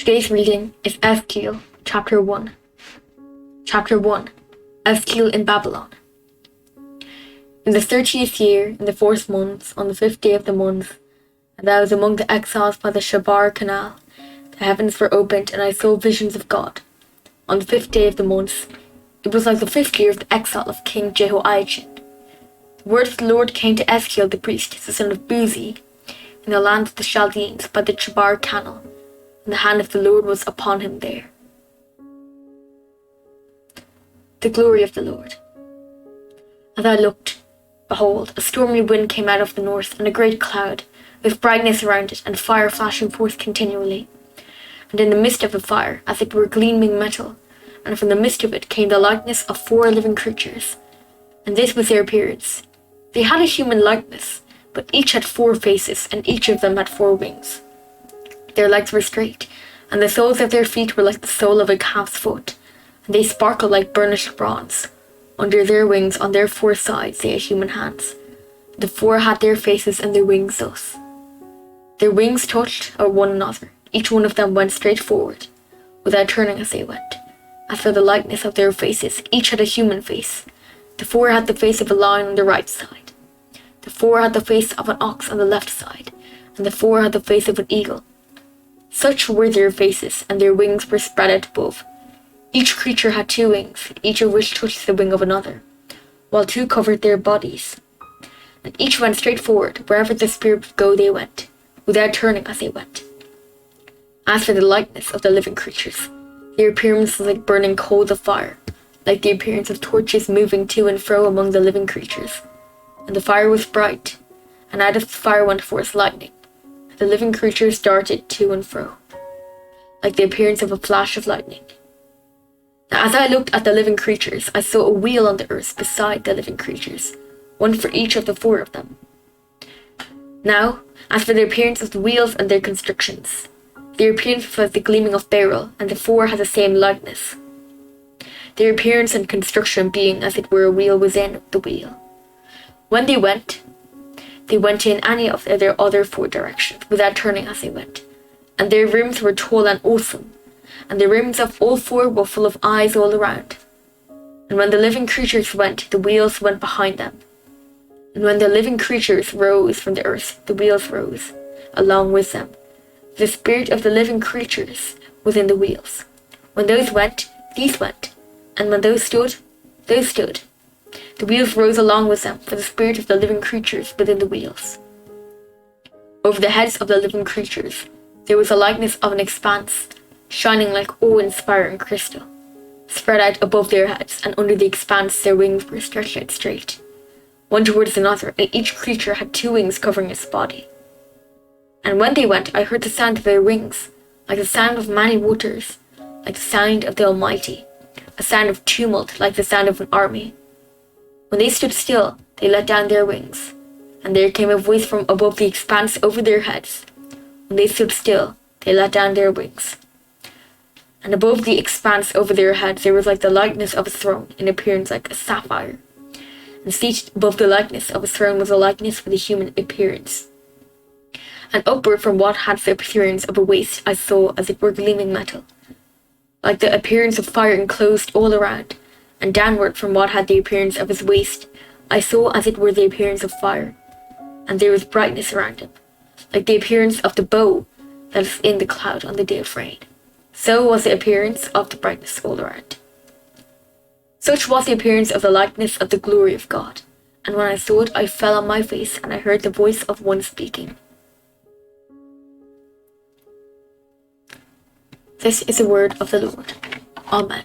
Today's reading is Ezekiel chapter 1. Chapter 1. Ezekiel in Babylon. In the 30th year, in the 4th month, on the 5th day of the month, and I was among the exiles by the Shabar canal, the heavens were opened, and I saw visions of God. On the 5th day of the month, it was like the 5th year of the exile of King Jehoiachin. The word of the Lord came to Ezekiel the priest, the son of Buzi, in the land of the Chaldeans by the Shabar canal, and the hand of the Lord was upon him there. The glory of the Lord. As I looked, behold, a stormy wind came out of the north, and a great cloud, with brightness around it, and fire flashing forth continually. And in the midst of the fire, as it were gleaming metal, and from the midst of it came the likeness of 4 living creatures. And this was their appearance. They had a human likeness, but each had 4 faces, and each of them had 4 wings. Their legs were straight, and the soles of their feet were like the sole of a calf's foot, and they sparkled like burnished bronze. Under their wings, on their 4 sides, they had human hands. The 4 had their faces and their wings thus. Their wings touched one another. Each one of them went straight forward, without turning as they went. As for the likeness of their faces, each had a human face. The 4 had the face of a lion on the right side. The 4 had the face of an ox on the left side, and the 4 had the face of an eagle. Such were their faces, and their wings were spread out above. Each creature had 2 wings, each of which touched the wing of another, while 2 covered their bodies. And each went straight forward, wherever the spirit would go they went, without turning as they went. As for the likeness of the living creatures, their appearance was like burning coals of fire, like the appearance of torches moving to and fro among the living creatures. And the fire was bright, and out of the fire went forth lightning. The living creatures darted to and fro, like the appearance of a flash of lightning. Now, as I looked at the living creatures, I saw a wheel on the earth beside the living creatures, one for each of the 4 of them. Now, as for the appearance of the wheels and their constructions, their appearance was like the gleaming of beryl, and the 4 had the same likeness. Their appearance and construction being as it were a wheel within the wheel. When they went in any of their other 4 directions, without turning as they went. And their rooms were tall and awesome, and the rooms of all 4 were full of eyes all around. And when the living creatures went, the wheels went behind them. And when the living creatures rose from the earth, the wheels rose, along with them. The spirit of the living creatures was in the wheels. When those went, these went, and when those stood, those stood. The wheels rose along with them, for the spirit of the living creatures within the wheels. Over the heads of the living creatures, there was a likeness of an expanse, shining like awe-inspiring crystal. Spread out above their heads, and under the expanse their wings were stretched out straight, one towards another, and each creature had 2 wings covering its body. And when they went, I heard the sound of their wings, like the sound of many waters, like the sound of the Almighty, a sound of tumult, like the sound of an army. When they stood still, they let down their wings, and there came a voice from above the expanse over their heads. When they stood still, they let down their wings. And above the expanse over their heads there was like the likeness of a throne, in appearance like a sapphire. And seated above the likeness of a throne was a likeness with a human appearance. And upward from what had the appearance of a waist I saw as it were gleaming metal, like the appearance of fire enclosed all around. And downward from what had the appearance of his waist, I saw as it were the appearance of fire, and there was brightness around him, like the appearance of the bow that is in the cloud on the day of rain. So was the appearance of the brightness all around. Such was the appearance of the likeness of the glory of God. And when I saw it, I fell on my face, and I heard the voice of one speaking. This is the word of the Lord. Amen.